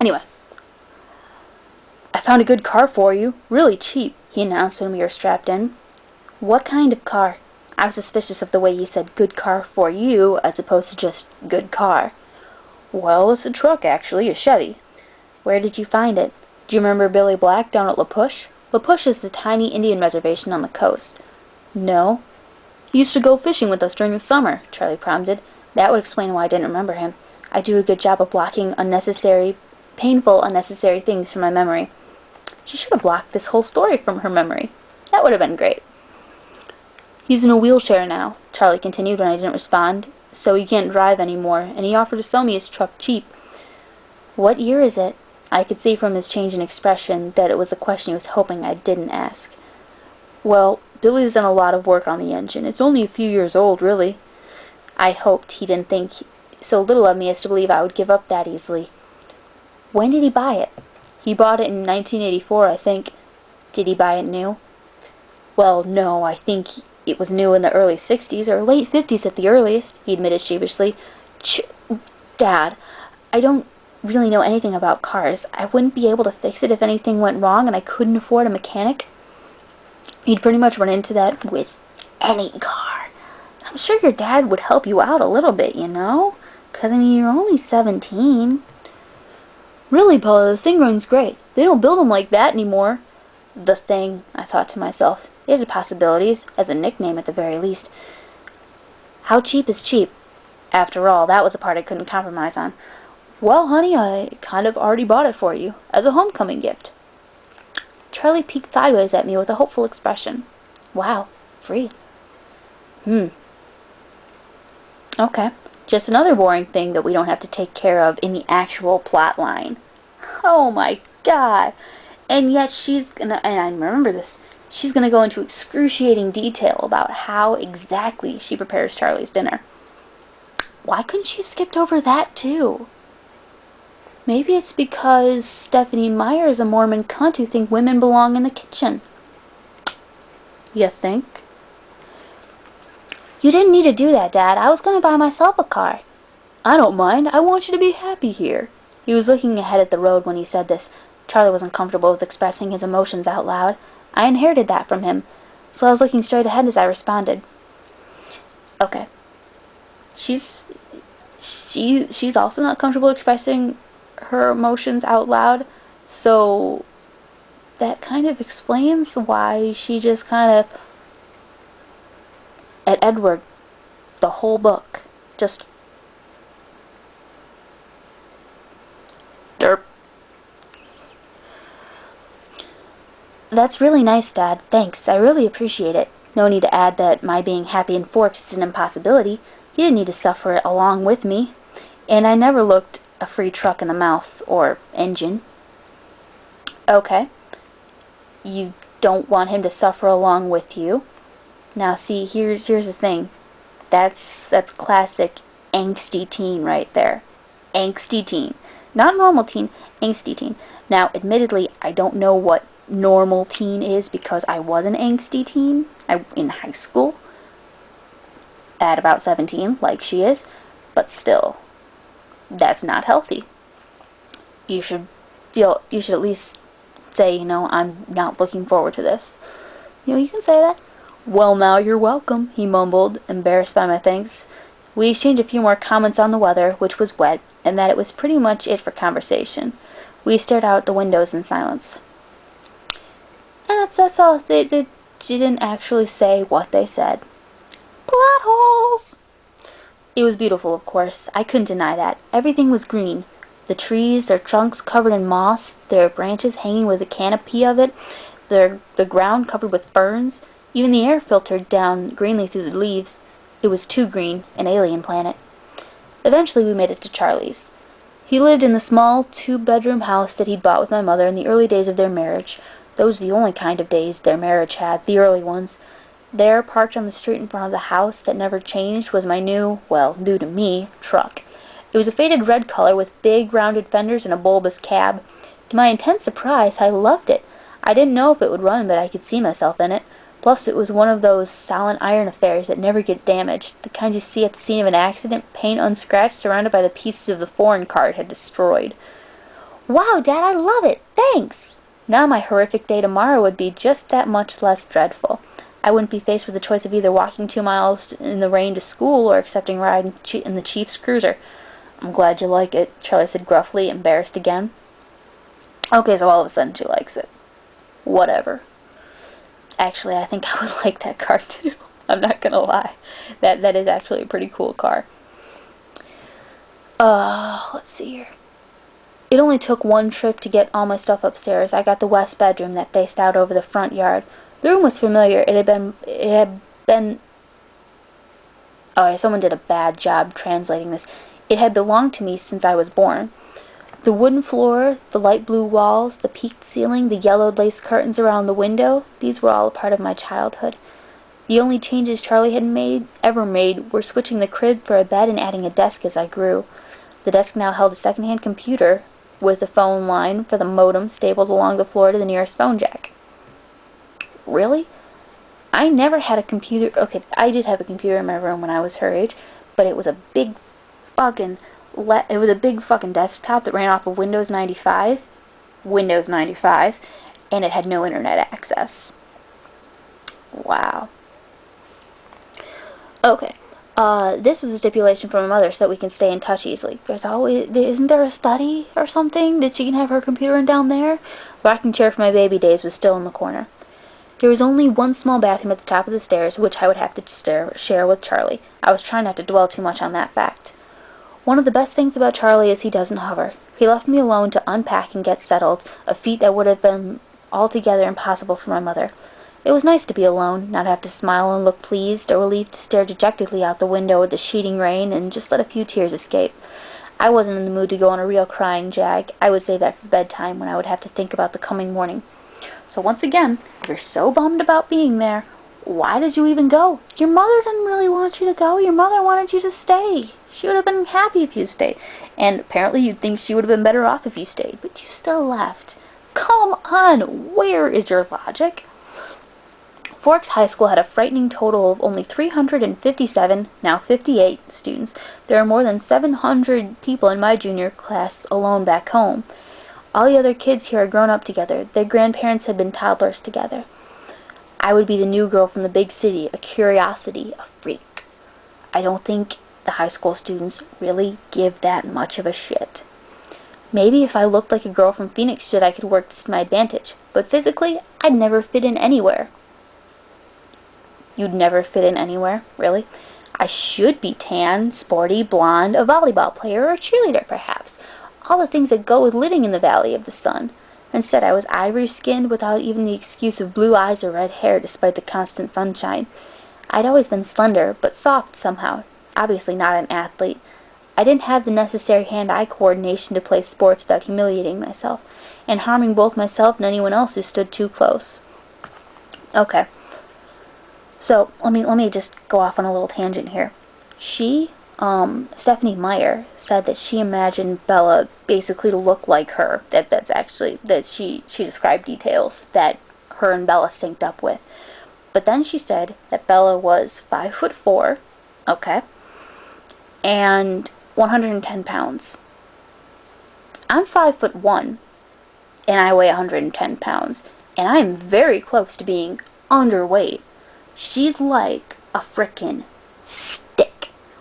Anyway, I found a good car for you, really cheap, he announced when we were strapped in. What kind of car? I was suspicious of the way he said good car for you as opposed to just good car. Well, it's a truck actually, a Chevy. Where did you find it? Do you remember Billy Black down at La Push? La Push is the tiny Indian reservation on the coast. No. He used to go fishing with us during the summer, Charlie prompted. That would explain why I didn't remember him. I do a good job of blocking painful, unnecessary things from my memory. She should have blocked this whole story from her memory. That would have been great. He's in a wheelchair now, Charlie continued when I didn't respond, so he can't drive anymore, and he offered to sell me his truck cheap. What year is it? I could see from his change in expression that it was a question he was hoping I didn't ask. Well, Billy's done a lot of work on the engine. It's only a few years old, really. I hoped he didn't think so little of me as to believe I would give up that easily. When did he buy it? He bought it in 1984, I think. Did he buy it new? Well, no, I think it was new in the early 60s, or late 50s at the earliest, he admitted sheepishly. Dad, I don't really know anything about cars. I wouldn't be able to fix it if anything went wrong and I couldn't afford a mechanic. You'd pretty much run into that with any car. I'm sure your dad would help you out a little bit, you know? 'Cause, I mean, you're only 17. Really, Paula, the thing runs great. They don't build them like that anymore. The Thing, I thought to myself. It had possibilities, as a nickname at the very least. How cheap is cheap? After all, that was the part I couldn't compromise on. Well, honey, I kind of already bought it for you, as a homecoming gift. Charlie peeked sideways at me with a hopeful expression. Wow, free. Okay, just another boring thing that we don't have to take care of in the actual plot line. Oh my god! And yet she's gonna, and I remember this, she's gonna go into excruciating detail about how exactly she prepares Charlie's dinner. Why couldn't she have skipped over that too? Maybe it's because Stephanie Meyer is a Mormon cunt who thinks women belong in the kitchen. You think? You didn't need to do that, Dad. I was going to buy myself a car. I don't mind. I want you to be happy here. He was looking ahead at the road when he said this. Charlie was uncomfortable with expressing his emotions out loud. I inherited that from him, so I was looking straight ahead as I responded. Okay. She's also not comfortable expressing her emotions out loud, so that kind of explains why she just kind of, at Edward, the whole book, just derp. That's really nice, Dad. Thanks. I really appreciate it. No need to add that my being happy in Forks is an impossibility. You didn't need to suffer it along with me. And I never looked a free truck in the mouth, or engine. Okay. You don't want him to suffer along with you. Now see, here's the thing. That's classic angsty teen right there. Angsty teen. Not normal teen, angsty teen. Now, admittedly, I don't know what normal teen is because I was an angsty teen in high school at about 17, like she is, but still, that's not healthy. You should at least say, I'm not looking forward to this. You can say that. Well, now you're welcome, he mumbled, embarrassed by my thanks. We exchanged a few more comments on the weather, which was wet, and that it was pretty much it for conversation. We stared out the windows in silence. And that's all. She didn't actually say what they said. Plot holes! It was beautiful, of course. I couldn't deny that. Everything was green. The trees, their trunks covered in moss, their branches hanging with a canopy of it, the ground covered with ferns. Even the air filtered down greenly through the leaves. It was too green, an alien planet. Eventually we made it to Charlie's. He lived in the small two-bedroom house that he'd bought with my mother in the early days of their marriage. Those were the only kind of days their marriage had, the early ones. There, parked on the street in front of the house that never changed, was my new to me, truck. It was a faded red color with big, rounded fenders and a bulbous cab. To my intense surprise, I loved it. I didn't know if it would run, but I could see myself in it. Plus, it was one of those silent iron affairs that never get damaged, the kind you see at the scene of an accident, paint unscratched, surrounded by the pieces of the foreign car it had destroyed. Wow, Dad, I love it! Thanks! Now my horrific day tomorrow would be just that much less dreadful. I wouldn't be faced with the choice of either walking 2 miles in the rain to school or accepting a ride in the Chief's cruiser. I'm glad you like it, Charlie said gruffly, embarrassed again. Okay, so all of a sudden she likes it. Whatever. Actually, I think I would like that car too. I'm not gonna lie. That is actually a pretty cool car. Let's see here. It only took one trip to get all my stuff upstairs. I got the west bedroom that faced out over the front yard. The room was familiar. It had been someone did a bad job translating this. It had belonged to me since I was born. The wooden floor, the light blue walls, the peaked ceiling, the yellowed lace curtains around the window, these were all a part of my childhood. The only changes Charlie had ever made were switching the crib for a bed and adding a desk as I grew. The desk now held a second-hand computer with a phone line for the modem stapled along the floor to the nearest phone jack. Really? I never had a computer. Okay, I did have a computer in my room when I was her age, but it was a big fucking desktop that ran off of Windows 95, and it had no internet access. Wow. Okay. This was a stipulation from my mother so that we can stay in touch easily. Isn't there a study or something that she can have her computer in down there? The rocking chair from my baby days was still in the corner. There was only one small bathroom at the top of the stairs, which I would have to share with Charlie. I was trying not to dwell too much on that fact. One of the best things about Charlie is he doesn't hover. He left me alone to unpack and get settled, a feat that would have been altogether impossible for my mother. It was nice to be alone, not have to smile and look pleased, or relieved to stare dejectedly out the window at the sheeting rain and just let a few tears escape. I wasn't in the mood to go on a real crying jag. I would save that for bedtime, when I would have to think about the coming morning. So once again, if you're so bummed about being there, why did you even go? Your mother didn't really want you to go. Your mother wanted you to stay. She would have been happy if you stayed. And apparently you'd think she would have been better off if you stayed. But you still left. Come on, where is your logic? Forks High School had a frightening total of only 357, now 58, students. There are more than 700 people in my junior class alone back home. All the other kids here are grown up together. Their grandparents had been toddlers together. I would be the new girl from the big city, a curiosity, a freak. I don't think the high school students really give that much of a shit. Maybe if I looked like a girl from Phoenix shit, I could work this to my advantage. But physically, I'd never fit in anywhere. You'd never fit in anywhere? Really? I should be tan, sporty, blonde, a volleyball player, or a cheerleader, perhaps. All the things that go with living in the Valley of the Sun. Instead, I was ivory-skinned without even the excuse of blue eyes or red hair despite the constant sunshine. I'd always been slender, but soft somehow. Obviously not an athlete. I didn't have the necessary hand-eye coordination to play sports without humiliating myself, and harming both myself and anyone else who stood too close. Okay. So, let me just go off on a little tangent here. Stephanie Meyer said that she imagined Bella basically to look like her. That she described details that her and Bella synced up with. But then she said that Bella was 5'4", okay, and 110 pounds. I'm 5'1", and I weigh 110 pounds, and I'm very close to being underweight. She's like a frickin'